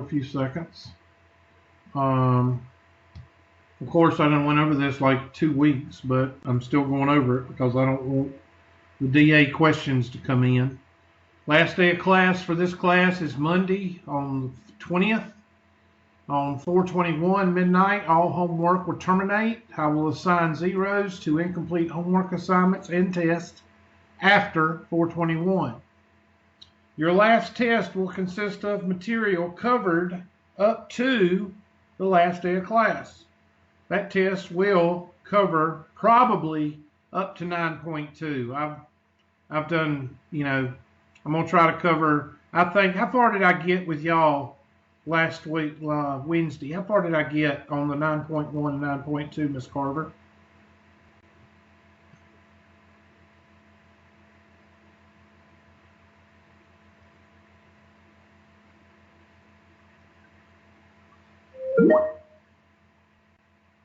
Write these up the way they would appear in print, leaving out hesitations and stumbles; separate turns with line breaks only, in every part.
few seconds. Of course, I done went over this like 2 weeks, but I'm still going over it because I don't want the DA questions to come in. Last day of class for this class is Monday on the 20th. On 4/21 midnight, all homework will terminate. I will assign zeros to incomplete homework assignments and tests after 4/21. Your last test will consist of material covered up to the last day of class. That test will cover probably up to 9.2. I've done, I'm going to try to cover, I think, how far did I get with y'all last week, Wednesday? How far did I get on the 9.1 and 9.2, Miss Carver?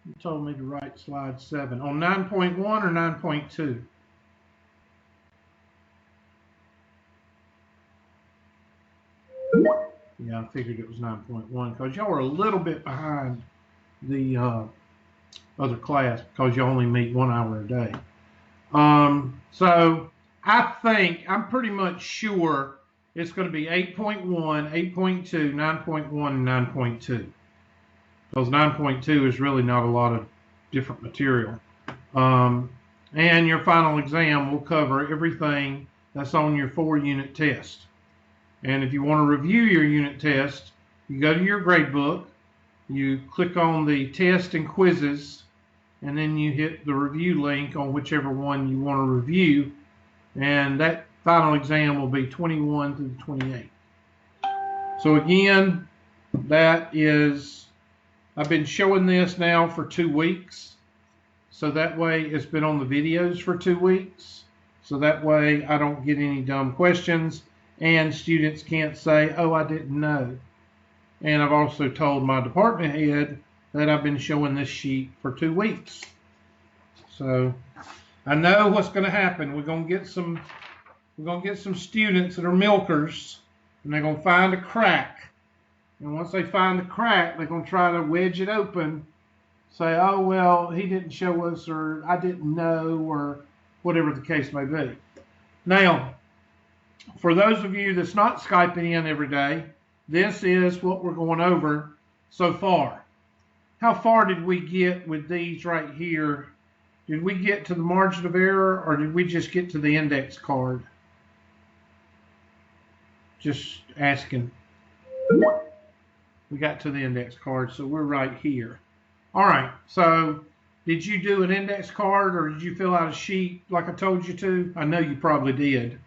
You told me to write slide 7. On 9.1 or 9.2? Yeah, I figured it was 9.1 because y'all are a little bit behind the other class because you only meet 1 hour a day. So I'm pretty much sure it's going to be 8.1, 8.2, 9.1, and 9.2. Because 9.2 is really not a lot of different material. And your final exam will cover everything that's on your 4-unit test. And if you want to review your unit test, you go to your grade book, you click on the test and quizzes, and then you hit the review link on whichever one you want to review, and that final exam will be 21 through 28. So again, I've been showing this now for 2 weeks, so that way it's been on the videos for 2 weeks, so that way I don't get any dumb questions and students can't say, oh, I didn't know. And I've also told my department head that I've been showing this sheet for 2 weeks. So I know what's going to happen. We're going to get some students that are milkers, and they're going to find a crack. And once they find the crack, they're going to try to wedge it open, say, oh, well, he didn't show us, or I didn't know, or whatever the case may be. Now, for those of you that's not Skyping in every day, this is what we're going over so far. How far did we get with these right here? Did we get to the margin of error, or did we just get to the index card? Just asking. We got to the index card, so we're right here. All right, so did you do an index card, or did you fill out a sheet like I told you to? I know you probably did.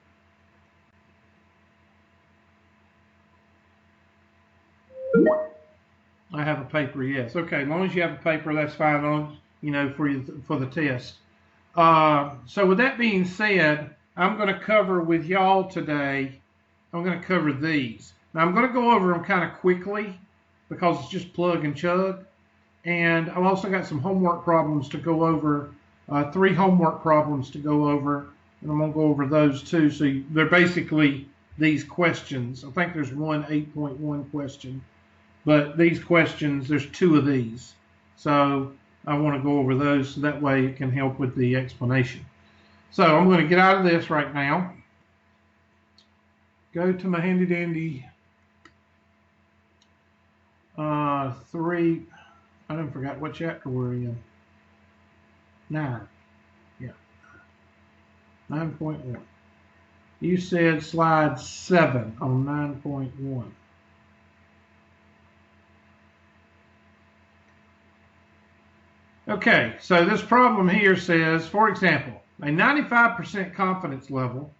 I have a paper, yes. Okay, as long as you have a paper, that's fine, for the test. So with that being said, I'm going to cover with y'all today, I'm going to cover these. Now I'm going to go over them kind of quickly because it's just plug and chug. And I've also got some homework problems to go over, 3 homework problems to go over, and I'm going to go over those too. So they're basically these questions. I think there's one 8.1 question, but these questions, there's 2 of these. So I want to go over those so that way it can help with the explanation. So I'm going to get out of this right now. Go to my handy dandy 3. I don't forget what chapter we're in. 9. Yeah. 9.1. You said slide 7 on 9.1. Okay, so this problem here says, for example, a 95% confidence level.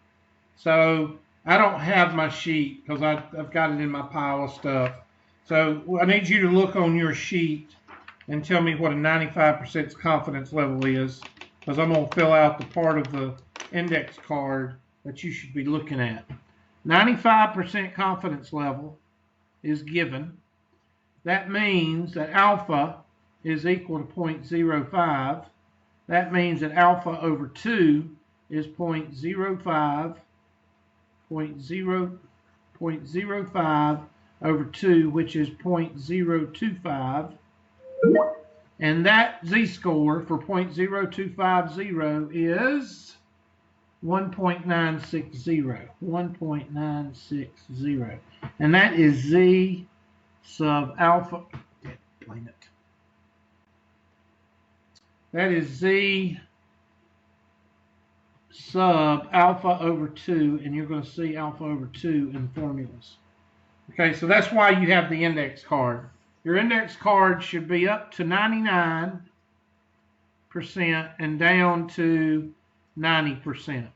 So I don't have my sheet because I've got it in my pile of stuff. So I need you to look on your sheet and tell me what a 95% confidence level is, because I'm going to fill out the part of the index card that you should be looking at. 95% confidence level is given. That means that alpha is equal to 0.05. That means that alpha over 2 is 0.05. 0.05 over 2, which is 0.025. And that z-score for 0.0250 is 1.960. 1.960. And that is z sub alpha. Blame it. That is z sub alpha over 2, and you're going to see alpha over 2 in the formulas. Okay, so that's why you have the index card. Your index card should be up to 99% and down to 90%.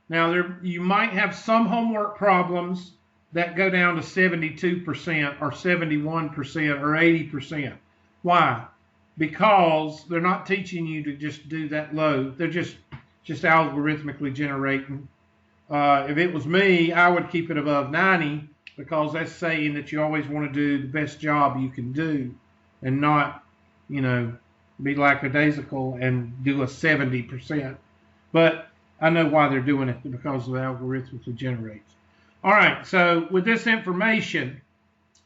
Now, you might have some homework problems that go down to 72% or 71% or 80%. Why? Because they're not teaching you to just do that low. They're just algorithmically generating. If it was me, I would keep it above 90 because that's saying that you always want to do the best job you can do and not, be lackadaisical and do a 70%. But I know why they're doing it, because of the algorithmically generates. All right, so with this information,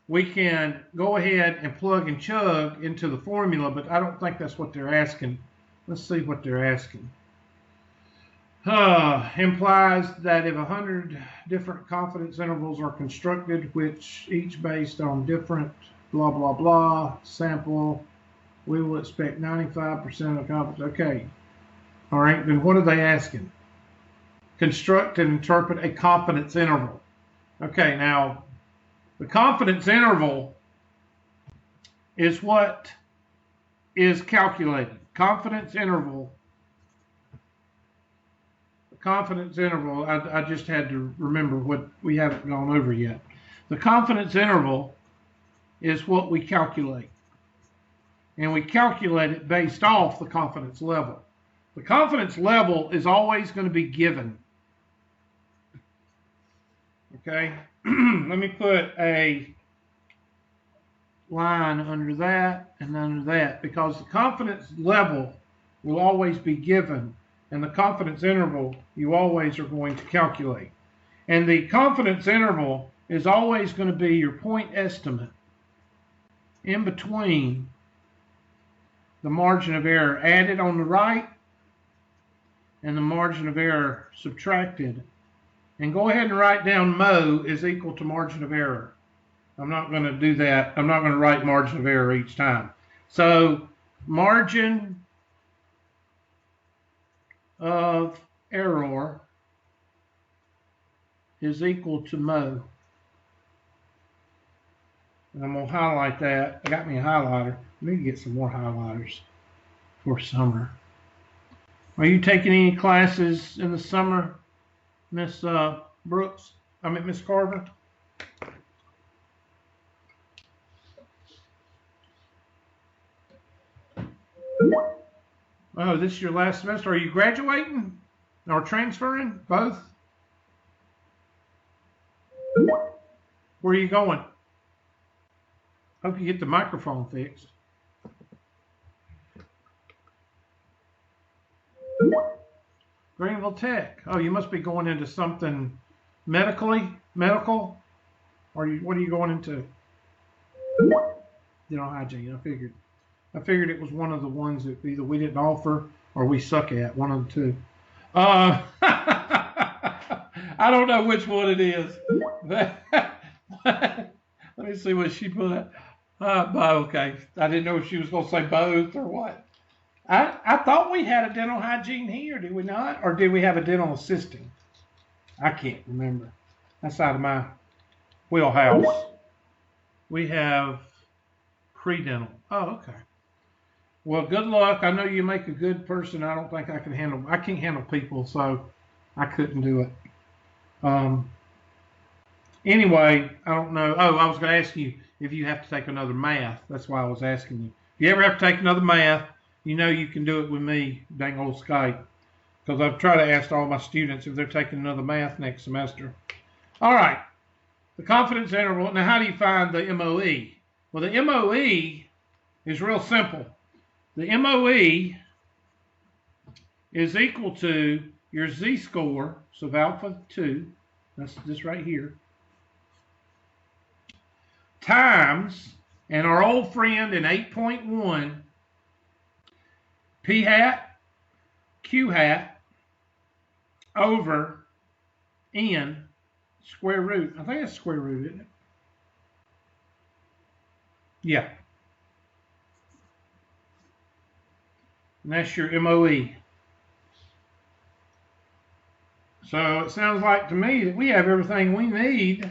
we can go ahead and plug and chug into the formula, but I don't think that's what they're asking. Let's see what they're asking. Implies that if 100 different confidence intervals are constructed, which each based on different blah, blah, blah, sample, we will expect 95% of confidence. Okay. All right, then what are they asking? Construct and interpret a confidence interval. Okay, now, the confidence interval is what is calculated. Confidence interval, I just had to remember what we haven't gone over yet. The confidence interval is what we calculate. And we calculate it based off the confidence level. The confidence level is always going to be given. Okay, let me put a line under that and under that, because the confidence level will always be given, and the confidence interval you always are going to calculate. And the confidence interval is always going to be your point estimate in between the margin of error added on the right and the margin of error subtracted. And go ahead and write down mo is equal to margin of error. I'm not going to do that. I'm not going to write margin of error each time. So margin of error is equal to mo. And I'm going to highlight that. I got me a highlighter. I need to get some more highlighters for summer. Are you taking any classes in the summer, Miss Brooks? I mean, Miss Carter? Oh, this is your last semester. Are you graduating or transferring? Both? Where are you going? Hope you get the microphone fixed. Greenville Tech. Oh, you must be going into something medical? Or what are you going into? Dental hygiene. I figured it was one of the ones that either we didn't offer or we suck at. One of the two. I don't know which one it is. Let me see what she put. Okay. I didn't know if she was going to say both or what. I thought we had a dental hygiene here, did we not? Or did we have a dental assisting? I can't remember. That's out of my wheelhouse. We have pre-dental. Oh, okay. Well, good luck. I know you make a good person. I don't think I can't handle people, so I couldn't do it. Anyway, I don't know. Oh, I was going to ask you if you have to take another math. That's why I was asking you. If you ever have to take another math, you know you can do it with me, dang old Skype, because I've tried to ask all my students if they're taking another math next semester. All right, the confidence interval. Now, how do you find the MOE? Well, the MOE is real simple. The MOE is equal to your z-score, so alpha 2, that's this right here, times, and our old friend in 8.1, P hat, Q hat, over N square root. I think it's square root, isn't it? Yeah. And that's your MOE. So it sounds like to me that we have everything we need.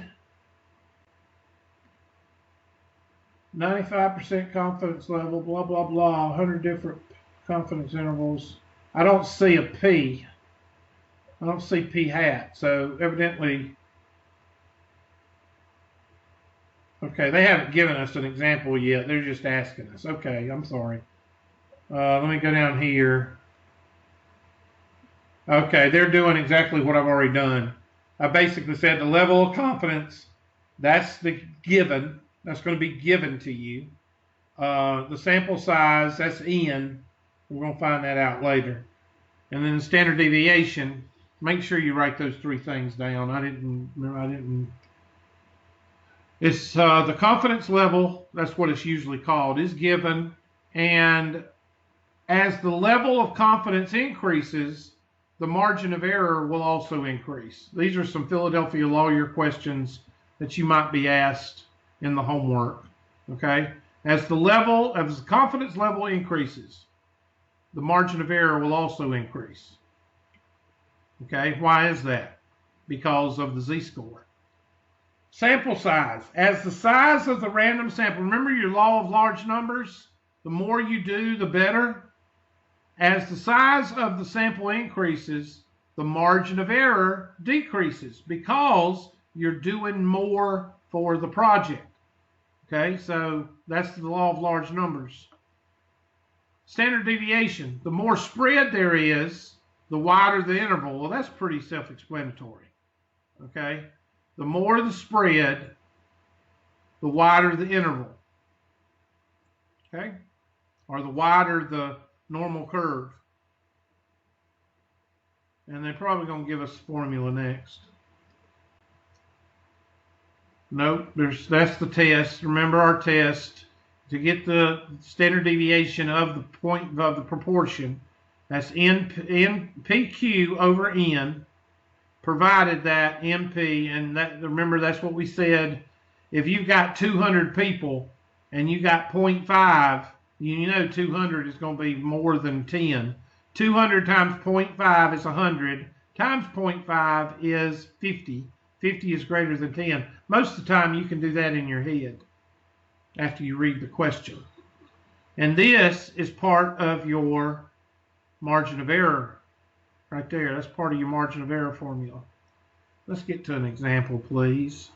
95% confidence level, blah, blah, blah, 100 different confidence intervals. I don't see a P. I don't see P hat. So evidently, okay, they haven't given us an example yet. They're just asking us. Okay, I'm sorry. Let me go down here. Okay, they're doing exactly what I've already done. I basically said the level of confidence, that's the given. That's going to be given to you. The sample size, that's N. We're going to find that out later. And then the standard deviation, make sure you write those three things down. I didn't. It's the confidence level, that's what it's usually called, is given. And as the level of confidence increases, the margin of error will also increase. These are some Philadelphia lawyer questions that you might be asked in the homework. Okay? As the confidence level increases, the margin of error will also increase. Okay? Why is that? Because of the z-score. Sample size. As the size of the random sample, remember your law of large numbers? The more you do, the better. As the size of the sample increases, the margin of error decreases because you're doing more for the project. Okay, so that's the law of large numbers. Standard deviation. The more spread there is, the wider the interval. Well, that's pretty self-explanatory. Okay, the more the spread, the wider the interval. Okay, or the wider the normal curve. And they're probably going to give us the formula next. Nope, that's the test. Remember our test. To get the standard deviation of the point of the proportion, that's PQ over N, provided that MP, and that, remember that's what we said. If you've got 200 people and you got 0.5, you know 200 is going to be more than 10. 200 times 0.5 is 100. Times 0.5 is 50. 50 is greater than 10. Most of the time you can do that in your head after you read the question. And this is part of your margin of error right there. That's part of your margin of error formula. Let's get to an example, please.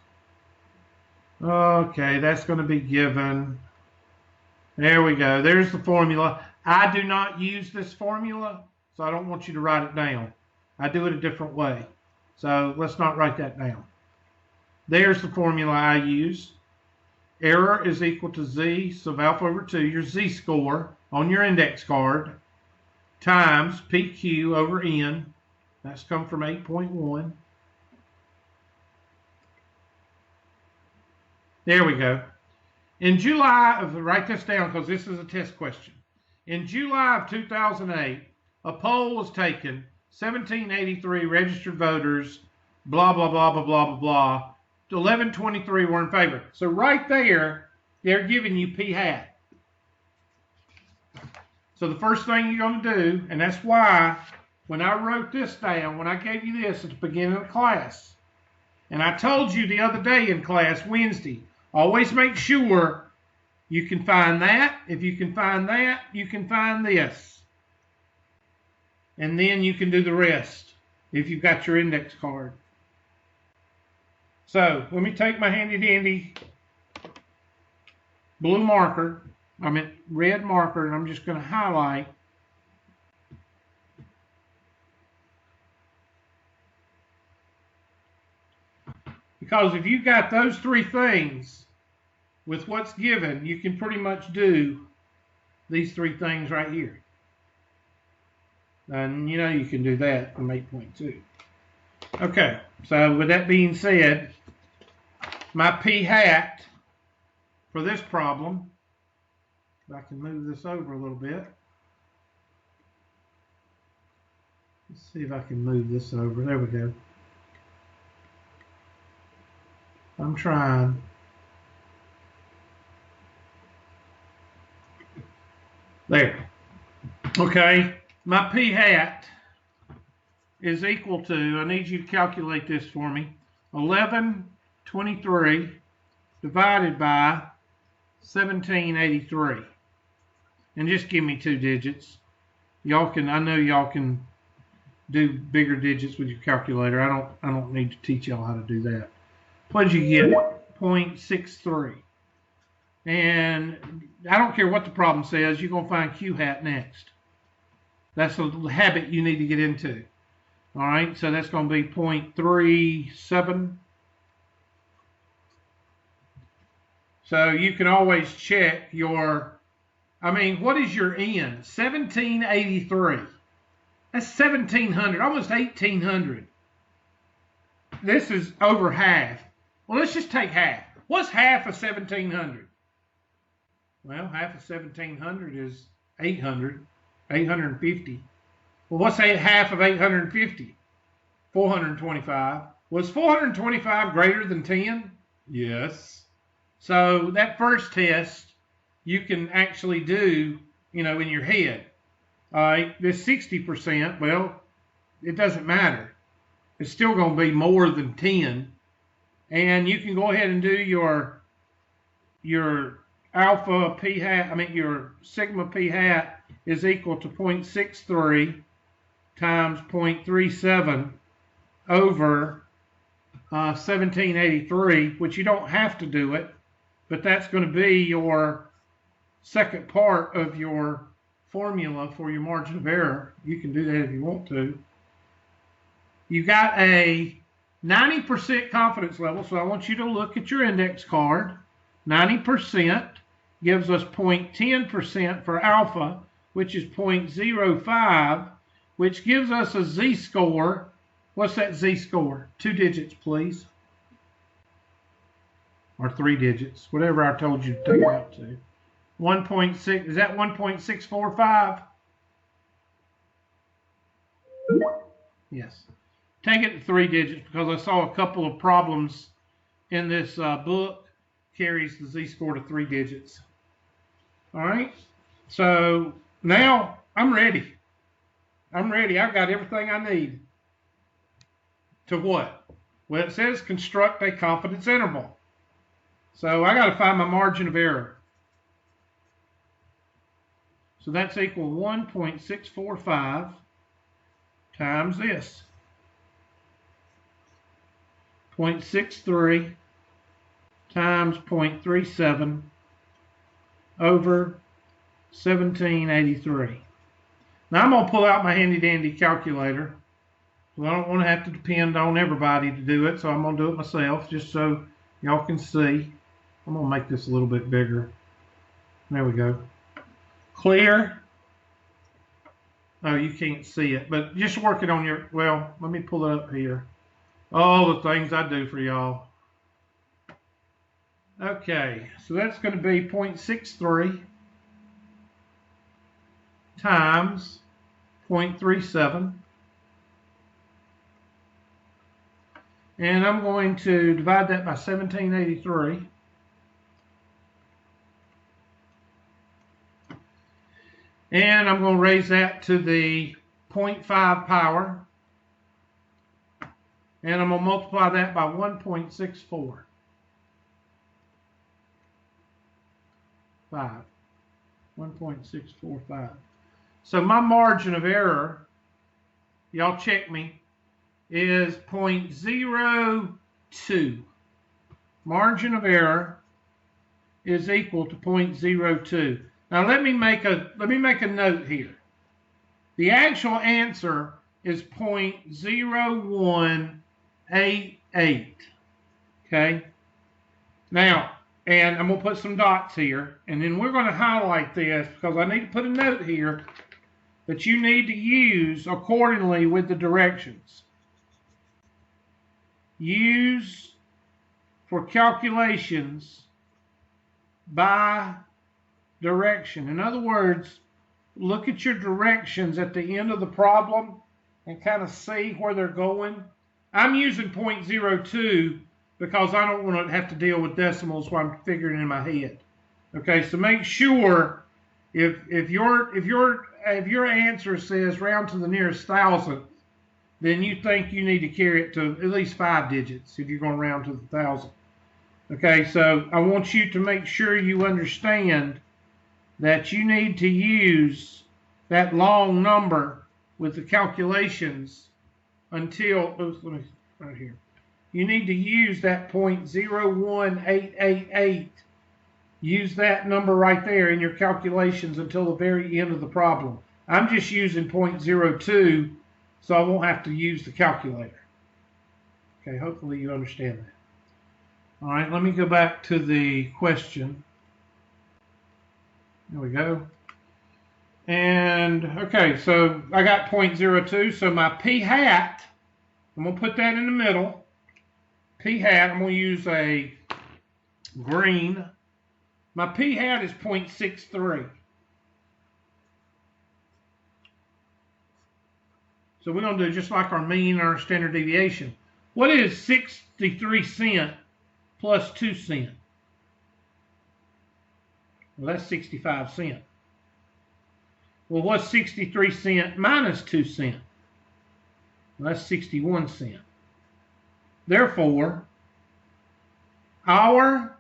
Okay, that's going to be given. There we go. There's the formula. I do not use this formula, so I don't want you to write it down. I do it a different way. So let's not write that down. There's the formula I use. Error is equal to z sub alpha over 2, your z-score on your index card, times PQ over N. That's come from 8.1. There we go. In July of, write this down because this is a test question. In July of 2008, a poll was taken, 1783 registered voters, blah, blah, blah, blah, blah, blah, blah. 1123 were in favor. So right there, they're giving you P hat. So the first thing you're going to do, and that's why when I wrote this down, when I gave you this at the beginning of the class, and I told you the other day in class, Wednesday, always make sure you can find that. If you can find that, you can find this. And then you can do the rest if you've got your index card. So let me take my handy dandy blue marker, red marker, and I'm just going to highlight. Because if you've got those three things with what's given, you can pretty much do these three things right here. And you know you can do that from 8.2. Okay, so with that being said, my P hat for this problem, if I can move this over a little bit. Let's see if I can move this over. There we go. I'm trying. There. Okay, my p hat is equal to, I need you to calculate this for me, 1123 divided by 1783. And just give me 2 digits. Y'all can, I know y'all can do bigger digits with your calculator. I don't need to teach y'all how to do that. What did you get? 0.63. And I don't care what the problem says, you're going to find Q hat next. That's a habit you need to get into. All right, so that's going to be 0.37. So you can always check your, I mean, what is your N? 1783. That's 1700, almost 1800. This is over half. Well, let's just take half. What's half of 1700? Well, half of 1700 is 800, 850. Well, what's half of 850? 425. Was 425 greater than 10? Yes. So that first test you can actually do, you know, in your head. All right, this 60%, well, it doesn't matter. It's still going to be more than 10. And you can go ahead and do your alpha p hat, I mean your sigma p hat is equal to 0.63 times 0.37 over 1783, which you don't have to do it, but that's going to be your second part of your formula for your margin of error. You can do that if you want to. You got a 90% confidence level, so I want you to look at your index card. 90% gives us 0.10% for alpha, which is 0.05, which gives us a z-score. What's that z-score? 2 digits, please. Or 3 digits, whatever I told you to take it out to. 1.6, is that 1.645? Yes. Take it to 3 digits because I saw a couple of problems in this book carries the z-score to 3 digits. All right. So now I'm ready. I'm ready. I've got everything I need. To what? Well, it says construct a confidence interval. So I got to find my margin of error. So that's equal 1.645 times this. 0.63 times 0.37 over 1783. Now I'm going to pull out my handy dandy calculator. Well, I don't want to have to depend on everybody to do it, so I'm going to do it myself just so y'all can see. I'm going to make this a little bit bigger. There we go. Clear. Oh, you can't see it, but just work it on your, well, let me pull it up here. All the things I do for y'all. Okay, so that's going to be 0.63 times 0.37. And I'm going to divide that by 1783. And I'm going to raise that to the 0.5 power. And I'm going to multiply that by 1.64. 1.645. So my margin of error, y'all check me, is 0.02. Margin of error is equal to 0.02. Now let me make a note here. The actual answer is 0.0188. Okay. Now, and I'm going to put some dots here, and then we're going to highlight this because I need to put a note here that you need to use accordingly with the directions. Use for calculations by direction. In other words, look at your directions at the end of the problem and kind of see where they're going. I'm using 0.02 because I don't want to have to deal with decimals while I'm figuring in my head. Okay, so make sure if your answer says round to the nearest thousandth, then you think you need to carry it to at least 5 digits if you're going to round to the thousandth. Okay, so I want you to make sure you understand that you need to use that long number with the calculations until, let me, right here. You need to use that 0.01888. Use that number right there in your calculations until the very end of the problem. I'm just using 0.02, so I won't have to use the calculator. Okay, hopefully you understand that. All right, let me go back to the question. There we go. And, okay, so I got 0.02, so my p hat, I'm going to put that in the middle. P hat, I'm going to use a green. My p hat is 0.63. So we're going to do just like our mean and our standard deviation. What is 63 cents plus 2 cents? Well, that's 65 cents. Well, what's 63 cents minus 2 cents? Well, that's 61 cents. Therefore, our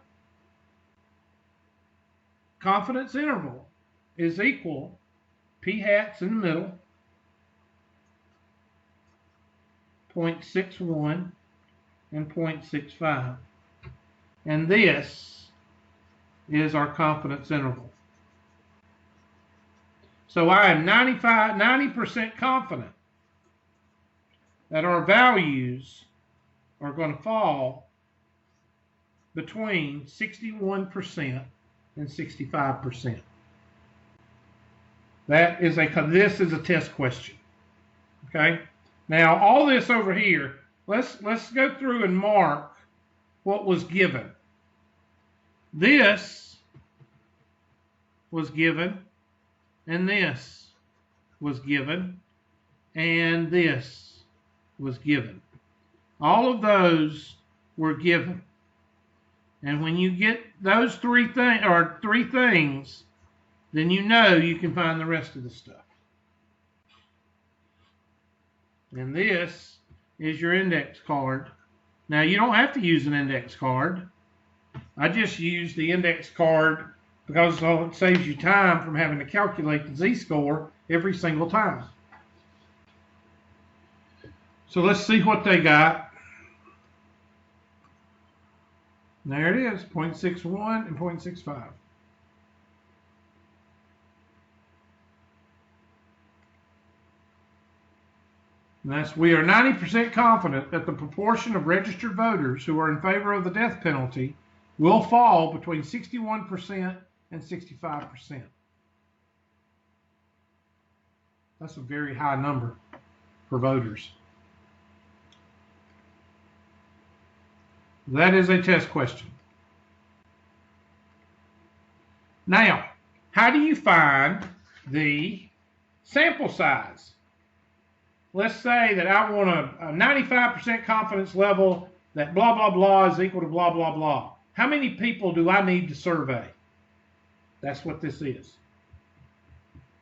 confidence interval is equal, p hat's in the middle, 0.61 and 0.65. And this is our confidence interval. So I am 90% confident that our values are going to fall between 61% and 65%. This is a test question. Okay? Now, all this over here, let's go through and mark what was given. This was given, and this was given, and this was given. All of those were given. And when you get those three things, then you know you can find the rest of the stuff. And this is your index card. Now, you don't have to use an index card. I just use the index card because it saves you time from having to calculate the z-score every single time. So let's see what they got. There it is, 0.61 and 0.65. We are 90% confident that the proportion of registered voters who are in favor of the death penalty will fall between 61% and 65%. That's a very high number for voters. That is a test question. Now, how do you find the sample size? Let's say that I want a 95% confidence level that blah, blah, blah is equal to blah, blah, blah. How many people do I need to survey? That's what this is.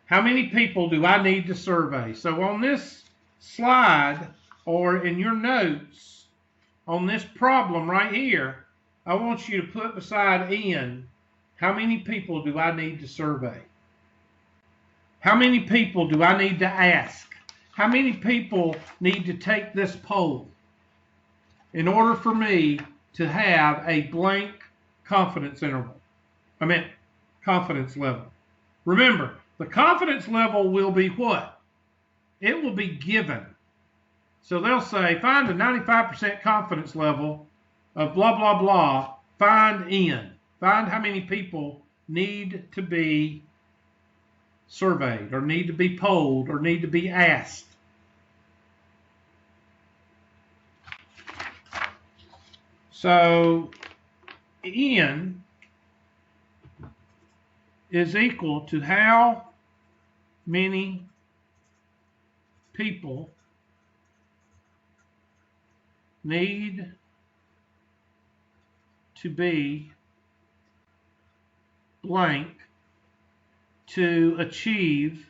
How many people do I need to survey? So on this slide or in your notes, on this problem right here, I want you to put beside N, how many people do I need to survey? How many people do I need to ask? How many people need to take this poll in order for me to have a blank confidence interval? Confidence level. Remember, the confidence level will be what? It will be given. So they'll say, find a 95% confidence level of blah, blah, blah. Find N. Find how many people need to be surveyed or need to be polled or need to be asked. So N is equal to how many people need to be blank to achieve,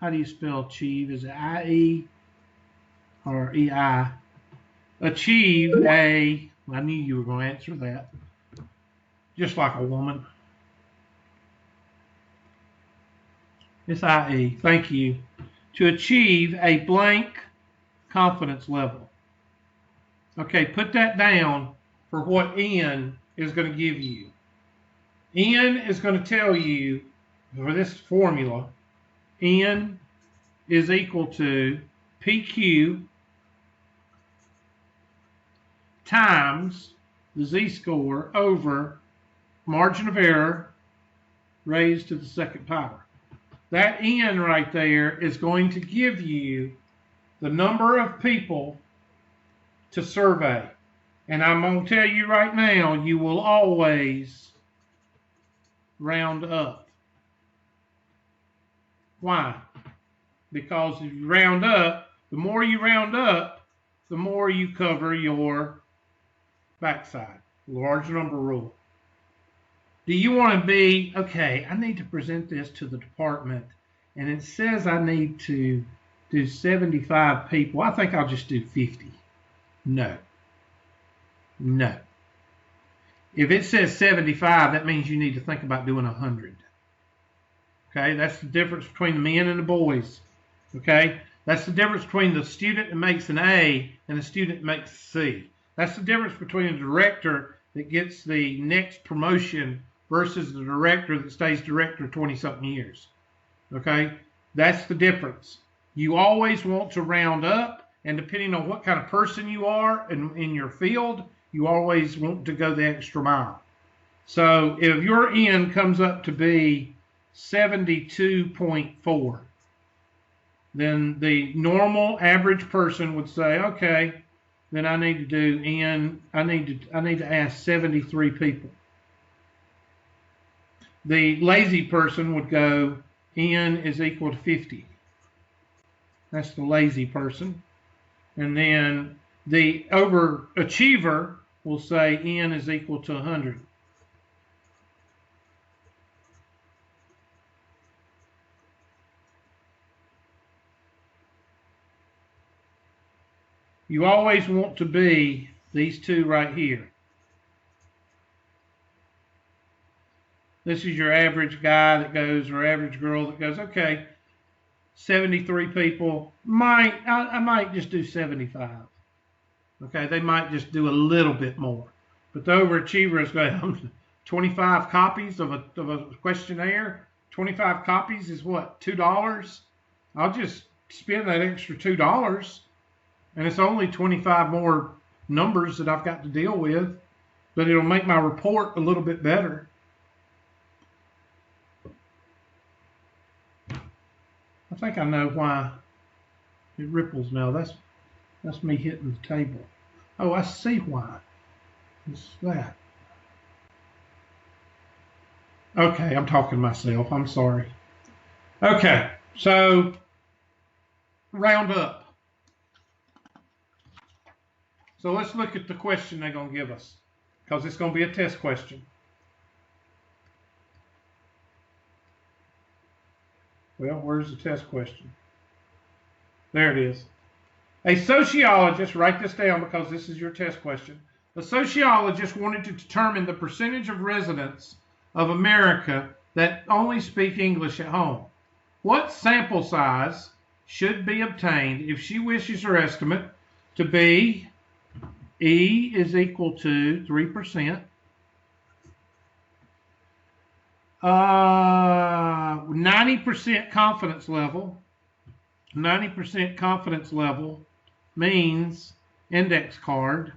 how do you spell achieve? Is it I-E or E-I? Achieve a, I knew you were going to answer that, just like a woman. It's I-E, thank you. To achieve a blank confidence level. Okay, put that down for what N is going to give you. N is going to tell you, for this formula, N is equal to PQ times the z-score over margin of error raised to the second power. That N right there is going to give you the number of people to survey. And I'm going to tell you right now, you will always round up. Why? Because if you round up, the more you round up, the more you cover your backside. Large number rule. Do you want to be, okay, I need to present this to the department, and it says I need to do 75 people. I think I'll just do 50. No. No. If it says 75, that means you need to think about doing 100. Okay, that's the difference between the men and the boys. Okay, that's the difference between the student that makes an A and the student that makes a C. That's the difference between a director that gets the next promotion versus the director that stays director 20-something years. Okay, that's the difference. You always want to round up, and depending on what kind of person you are in your field, you always want to go the extra mile. So if your N comes up to be 72.4, then the normal average person would say, okay, then I need to do N, I need to ask 73 people. The lazy person would go N is equal to 50. That's the lazy person. And then the overachiever will say N is equal to 100. You always want to be these two right here. This is your average guy that goes, or average girl that goes, okay, 73 people, I might just do 75. Okay, they might just do a little bit more. But the overachiever is going 25 copies of a questionnaire. 25 copies is what, $2? I'll just spend that extra $2. And it's only 25 more numbers that I've got to deal with, but it'll make my report a little bit better. I think I know why it ripples now. That's me hitting the table. Oh, I see why. It's that. Okay, I'm talking to myself. I'm sorry. Okay, so round up. So let's look at the question they're going to give us, because it's going to be a test question. Well, where's the test question? There it is. A sociologist, write this down because this is your test question. A sociologist wanted to determine the percentage of residents of America that only speak English at home. What sample size should be obtained if she wishes her estimate to be E is equal to 3%. 90% confidence level. 90% confidence level means index card.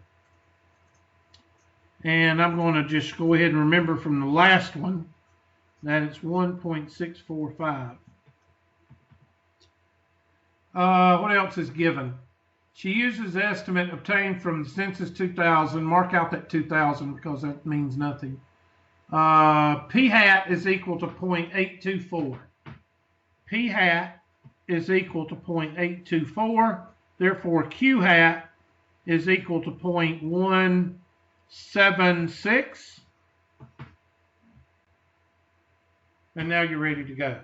And I'm going to just go ahead and remember from the last one that it's 1.645. What else is given? She uses the estimate obtained from the Census 2000. Mark out that 2000 because that means nothing. P hat is equal to 0.824. P hat is equal to 0.824. Therefore, Q hat is equal to 0.176. And now you're ready to go.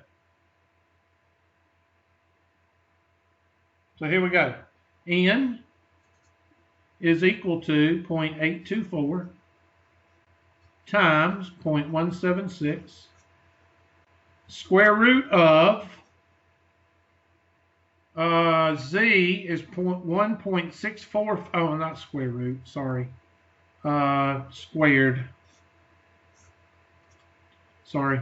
So here we go. N is equal to 0.824 times 0.176 square root of Z is 1.64, oh, not square root, sorry, squared, sorry,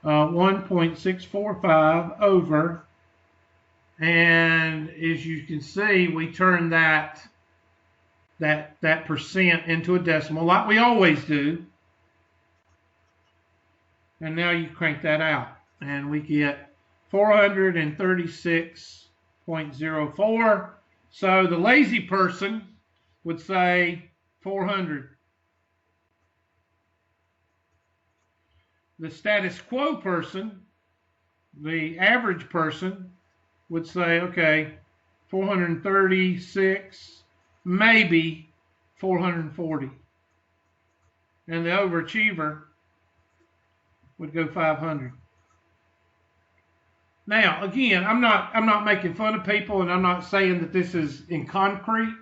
1.645 over, and as you can see, we turn that percent into a decimal like we always do. And now you crank that out, and we get 436.04. So the lazy person would say 400. The status quo person, the average person, would say, okay, 436, maybe 440. And the overachiever would go 500. Now, again, I'm not making fun of people, and I'm not saying that this is in concrete,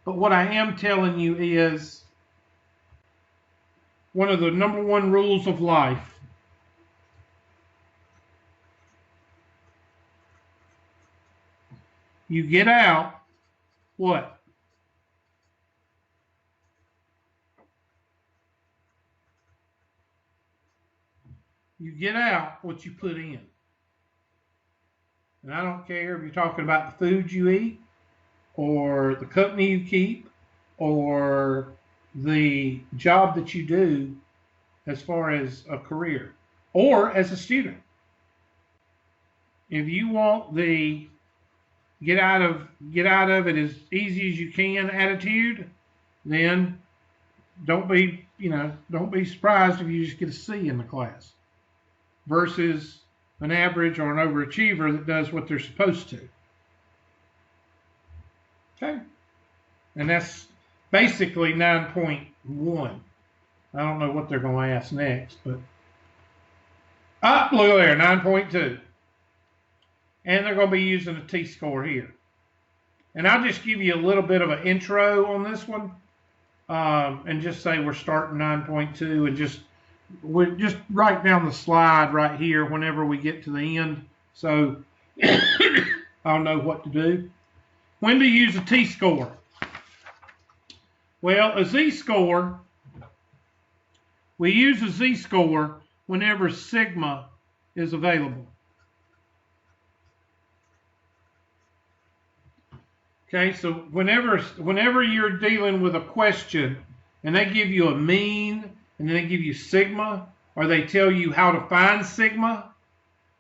but what I am telling you is one of the number one rules of life. You get out what? You get out what you put in. And I don't care if you're talking about the food you eat, or the company you keep, or the job that you do as far as a career, or as a student. If you want the get out of it as easy as you can attitude, then don't be surprised if you just get a C in the class versus an average or an overachiever that does what they're supposed to. Okay? And that's basically 9.1. I don't know what they're going to ask next, but look there, 9.2. And they're going to be using a T-score here. And I'll just give you a little bit of an intro on this one, and just say we're starting 9.2, and just write down the slide right here whenever we get to the end, so I'll know what to do. When to use a T-score? Well, a Z-score, we use a Z-score whenever sigma is available. Okay, so whenever you're dealing with a question and they give you a mean and then they give you sigma, or they tell you how to find sigma,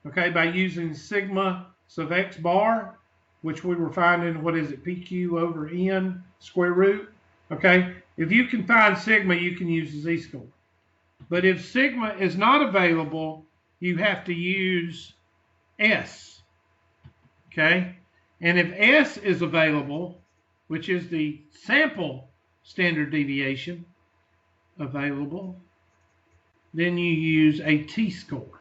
okay, by using sigma sub x bar, which we were finding, what is it, PQ over N square root, okay? If you can find sigma, you can use the Z-score. But if sigma is not available, you have to use S, okay? And if S is available, which is the sample standard deviation available, then you use a T-score.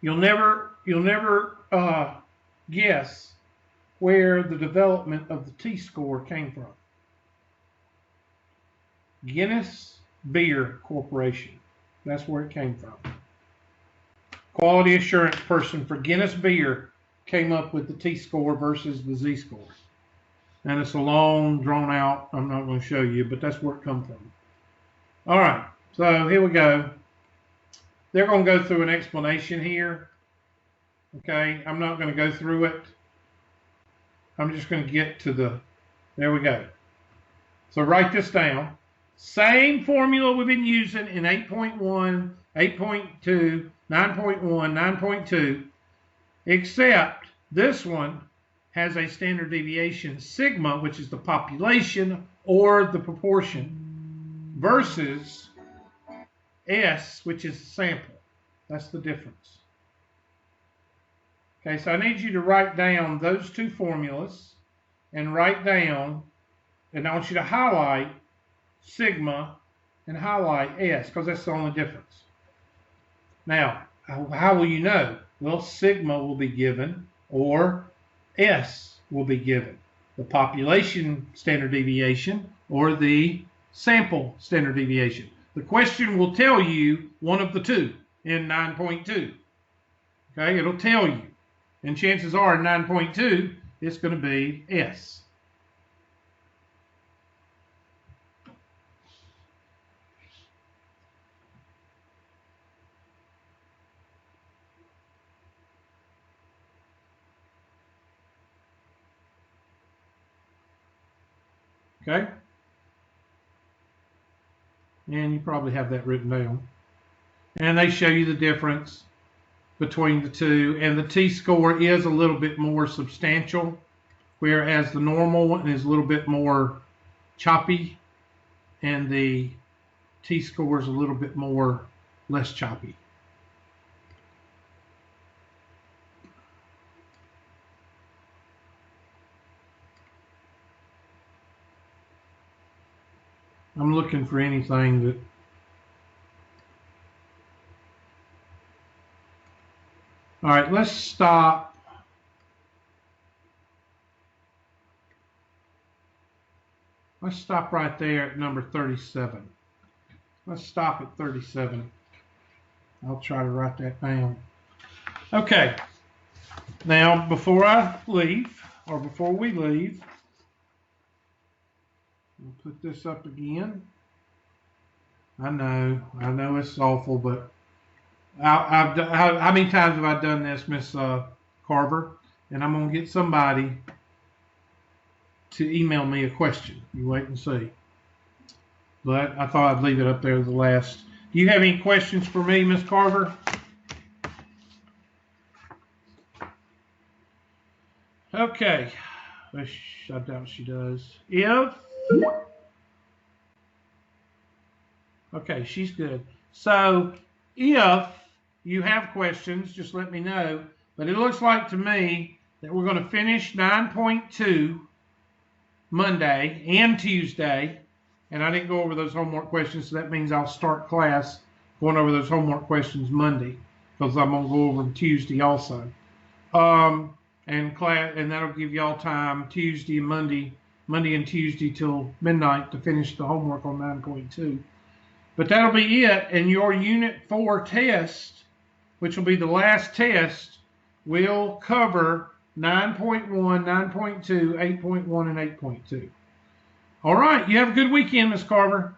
You'll never guess where the development of the T-score came from. Guinness Beer Corporation. That's where it came from. Quality assurance person for Guinness Beer came up with the T-score versus the Z-score. And it's a long, drawn out, I'm not going to show you, but that's where it comes from. All right, so here we go. They're going to go through an explanation here. Okay, I'm not going to go through it. I'm just going to get to there we go. So write this down. Same formula we've been using in 8.1, 8.2, 9.1, 9.2, except this one has a standard deviation sigma, which is the population or the proportion, versus S, which is the sample. That's the difference. Okay, so I need you to write down those two formulas and write down, and I want you to highlight sigma and highlight S, because that's the only difference. Now, how will you know? Well, sigma will be given, or S will be given. The population standard deviation or the sample standard deviation. The question will tell you one of the two in 9.2. Okay, it'll tell you. And chances are in 9.2, it's going to be S. Okay? And you probably have that written down. And they show you the difference between the two. And the t-score is a little bit more substantial, whereas the normal one is a little bit more choppy, and the t-score is a little bit more less choppy. I'm looking for anything that all right, let's stop. Let's stop right there at number 37. Let's stop at 37. I'll try to write that down. Okay. Now, before I leave, or before we leave, we'll put this up again. I know it's awful, but how many times have I done this, Miss Carver? And I'm going to get somebody to email me a question. You wait and see. But I thought I'd leave it up there as the last. Do you have any questions for me, Miss Carver? Okay. I doubt she does. Okay, she's good. So if you have questions, just let me know. But it looks like to me that we're going to finish 9.2 Monday and Tuesday. And I didn't go over those homework questions, so that means I'll start class going over those homework questions Monday, because I'm going to go over them Tuesday also. And that'll give y'all time Tuesday and Monday and Tuesday till midnight to finish the homework on 9.2. But that'll be it. And your Unit 4 test, which will be the last test, will cover 9.1, 9.2, 8.1, and 8.2. All right. You have a good weekend, Ms. Carver.